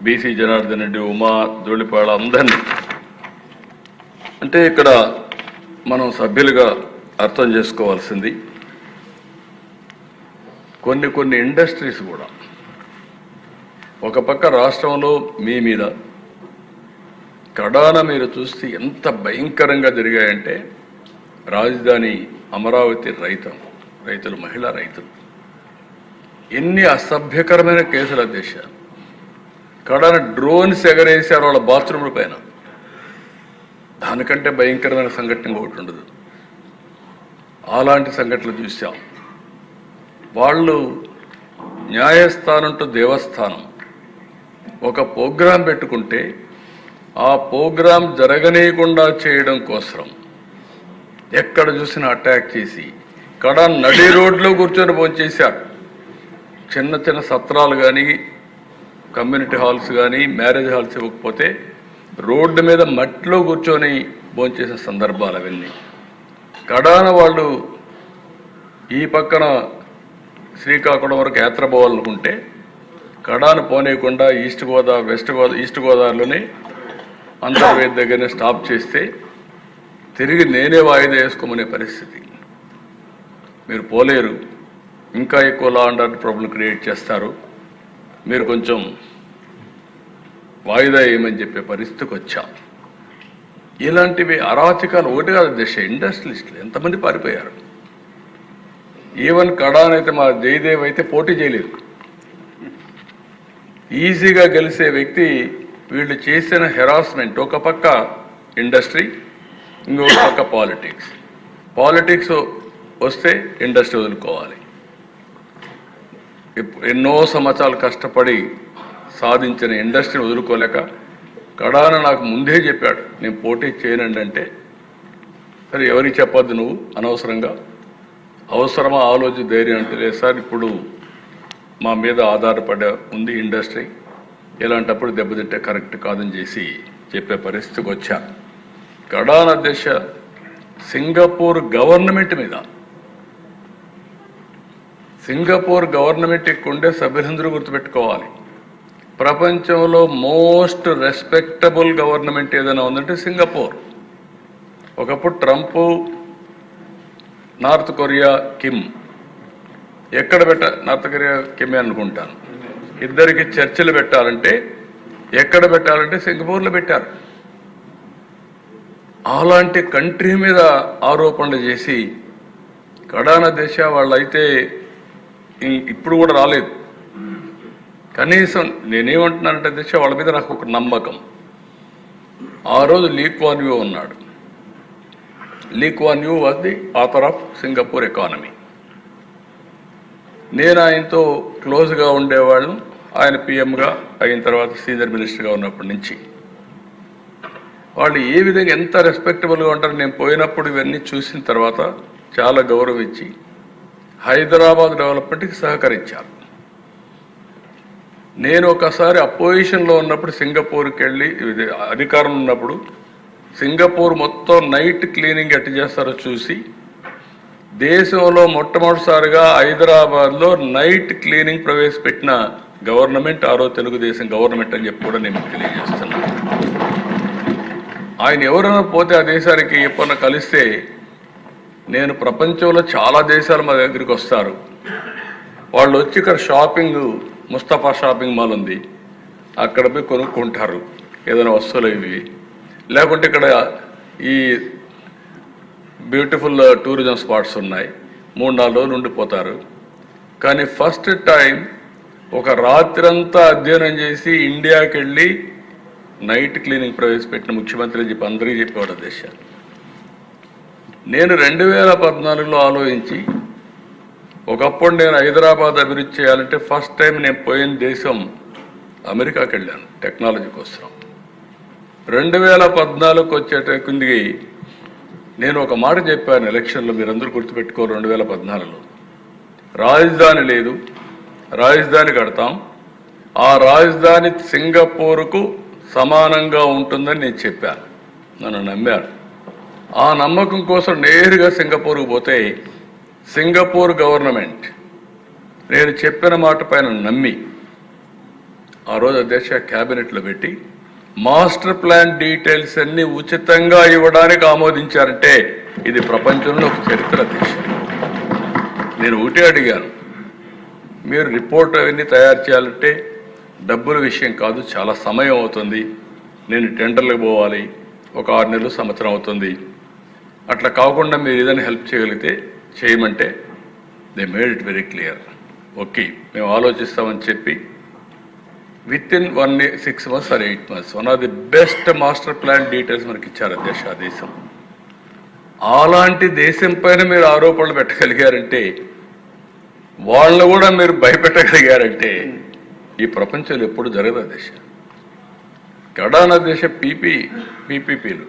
BC Janardhan Reddy, Uma, Dhulipala అందరినీ, అంటే ఇక్కడ మనం సభ్యులుగా అర్థం చేసుకోవాల్సింది కొన్ని ఇండస్ట్రీస్ కూడా ఒక పక్క రాష్ట్రంలో మీ మీద కడాన మీరు చూస్తే ఎంత భయంకరంగా జరిగాయంటే, రాజధాని అమరావతి రైతులు మహిళా రైతులు ఎన్ని అసభ్యకరమైన కేసుల దిశ, కడాన డ్రోన్స్ ఎగరేసారు వాళ్ళ బాత్రూముల పైన. దానికంటే భయంకరమైన సంఘటన ఒకటి ఉండదు. అలాంటి సంఘటనలు చూసాం. వాళ్ళు న్యాయస్థానం టు దేవస్థానం ఒక ప్రోగ్రాం పెట్టుకుంటే ఆ ప్రోగ్రాం జరగనీయకుండా చేయడం కోసం ఎక్కడ చూసినా అటాక్ చేసి నడి రోడ్లో కూర్చొని భోంచేశారు. చిన్న చిన్న సత్రాలు కానీ, కమ్యూనిటీ హాల్స్ కానీ, మ్యారేజ్ హాల్స్ ఇవ్వకపోతే రోడ్డు మీద మట్టిలో కూర్చొని భోంచేసిన సందర్భాలు అవన్నీ. వాళ్ళు ఈ పక్కన శ్రీకాకుళం వరకు యాత్ర పోవాలనుకుంటే పోనీయకుండా ఈస్ట్ గోదావరిలోనే అంతర్వేది దగ్గరనే స్టాప్ చేస్తే తిరిగి నేనే వాయిదా వేసుకోమనే పరిస్థితి. మీరు పోలేరు, ఇంకా ఎక్కువ law and order problem create చేస్తారు, మీరు కొంచెం వాయిదా వేయమని చెప్పే పరిస్థితికి వచ్చాం. ఇలాంటివి అరాచకాలు ఒకటి కాదు దిశ. ఇండస్ట్రియలిస్టులు ఎంతమంది పారిపోయారు. ఈవెన్ కడానైతే మా జయదేవ్ అయితే పోటీ చేయలేదు. ఈజీగా గెలిచే వ్యక్తి వీళ్ళు చేసిన హెరాస్మెంట్. ఒక పక్క ఇండస్ట్రీ, ఇంకొక పక్క పాలిటిక్స్ వస్తే ఇండస్ట్రీ వదులుకోవాలి. ఎన్నో సంవత్సరాలు కష్టపడి సాధించిన ఇండస్ట్రీని వదులుకోలేక కడాన నాకు ముందే చెప్పాడు, నేను పోటీ చేయనండి అంటే, సరే ఎవరికి చెప్పొద్దు నువ్వు అనవసరంగా, అవసరమా ఆలోచన ధైర్యం అంటే, లేదు సార్ ఇప్పుడు మా మీద ఆధారపడే ఉంది ఇండస్ట్రీ, ఇలాంటప్పుడు దెబ్బతింటే కరెక్ట్ కాదని చేసి చెప్పే పరిస్థితికి వచ్చా. కడాన దశ సింగపూర్ గవర్నమెంట్ మీద, సింగపూర్ గవర్నమెంట్ ఉండే సభ్యులందరూ గుర్తుపెట్టుకోవాలి, ప్రపంచంలో మోస్ట్ రెస్పెక్టబుల్ గవర్నమెంట్ ఏదైనా ఉందంటే సింగపూర్. ఒకప్పుడు ట్రంప్, నార్త్ కొరియా కిమ్, ఎక్కడ నార్త్ కొరియా కిమ్ అనుకుంటాను, ఇద్దరికి చర్చలు పెట్టాలంటే ఎక్కడ పెట్టాలంటే సింగపూర్లో పెట్టారు. అలాంటి కంట్రీ మీద ఆరోపణలు చేసి కడాన దేశ వాళ్ళైతే ఇప్పుడు కూడా రాలేదు. కనీసం నేనేమంటున్నానంటే దేశ వాళ్ళ మీద నాకు ఒక నమ్మకం. ఆ రోజు లీ క్వాన్ యూ ఉన్నాడు. Lee Kuan Yew was the author of Singapore economy. నేను ఆయనతో క్లోజ్గా ఉండేవాళ్ళం. ఆయన పిఎంగా అయిన తర్వాత సీనియర్ మినిస్టర్గా ఉన్నప్పటి నుంచి వాళ్ళు ఏ విధంగా ఎంత రెస్పెక్టబుల్గా ఉంటారు. నేను పోయినప్పుడు ఇవన్నీ చూసిన తర్వాత చాలా గౌరవించి హైదరాబాద్ డెవలప్మెంట్కి సహకరించారు. నేను ఒకసారి అపోజిషన్లో ఉన్నప్పుడు సింగపూర్కి వెళ్ళి, అధికారంలో ఉన్నప్పుడు సింగపూర్ మొత్తం నైట్ క్లీనింగ్ ఎట్టు చేస్తారో చూసి, దేశంలో మొట్టమొదటిసారిగా హైదరాబాద్లో నైట్ క్లీనింగ్ ప్రవేశపెట్టిన గవర్నమెంట్ ఆ రోజు తెలుగుదేశం గవర్నమెంట్ అని చెప్పి కూడా నేను తెలియజేస్తున్నాను. ఆయన ఎవరైనా పోతే ఆ దేశానికి ఎప్పుడన్నా కలిస్తే, నేను ప్రపంచంలో చాలా దేశాలు మా దగ్గరికి వస్తారు, వాళ్ళు వచ్చి ఇక్కడ షాపింగ్, ముస్తఫా షాపింగ్ మాల్ ఉంది, అక్కడ పోయి కొనుక్కుంటారు ఏదైనా వస్తువులు ఇవి, లేకుంటే ఇక్కడ ఈ బ్యూటిఫుల్ టూరిజం స్పాట్స్ ఉన్నాయి, 3-4 రోజులు ఉండిపోతారు. కానీ ఫస్ట్ టైం ఒక రాత్రంతా అధ్యయనం చేసి ఇండియాకి వెళ్ళి నైట్ క్లీనింగ్ ప్రవేశపెట్టిన ముఖ్యమంత్రి చెప్పి అందరికీ చెప్పేవాడు దేశాలు. నేను 2014లో ఆలోచించి, ఒకప్పుడు నేను హైదరాబాద్ అభివృద్ధి చేయాలంటే ఫస్ట్ టైం నేను పోయిన దేశం అమెరికాకి వెళ్ళాను టెక్నాలజీ కోసం. 2014కి వచ్చేటకుందికి నేను ఒక మాట చెప్పాను ఎలక్షన్లో, మీరందరూ గుర్తుపెట్టుకోరు. 2014లో రాజధాని లేదు, రాజధాని కడతాం, ఆ రాజధాని సింగపూర్కు సమానంగా ఉంటుందని నేను చెప్పాను. నన్ను నమ్మారు. ఆ నమ్మకం కోసం నేరుగా సింగపూర్కు పోతే సింగపూర్ గవర్నమెంట్ నేను చెప్పిన మాట పైన నమ్మి ఆ రోజు అధ్యక్ష క్యాబినెట్లో పెట్టి మాస్టర్ ప్లాన్ డీటెయిల్స్ అన్ని ఉచితంగా ఇవ్వడానికి ఆమోదించారంటే ఇది ప్రపంచంలో ఒక చరిత్ర అధ్యక్ష. నేను ఒకటే అడిగాను, మీరు రిపోర్ట్ అవన్నీ తయారు చేయాలంటే డబ్బుల విషయం కాదు, చాలా సమయం అవుతుంది, నేను టెండర్లకు పోవాలి, ఒక 6 నెలలు సంవత్సరం అవుతుంది, అట్లా కాకుండా మీరు ఏదైనా హెల్ప్ చేయగలిగితే చేయమంటే they made it very clear. Okay మేము ఆలోచిస్తామని చెప్పి with in 6 months or 8 months one of the best master plan details మనకి ఇచ్చారు అధ్యక్ష ఆ దేశం. అలాంటి దేశం పైన మీరు ఆరోపణలు పెట్టగలిగారంటే, వాళ్ళని కూడా మీరు భయపెట్టగలిగారంటే ఈ ప్రపంచంలో ఎప్పుడు జరగదు అధ్యక్ష. కడాన దేశ పీపీపీలు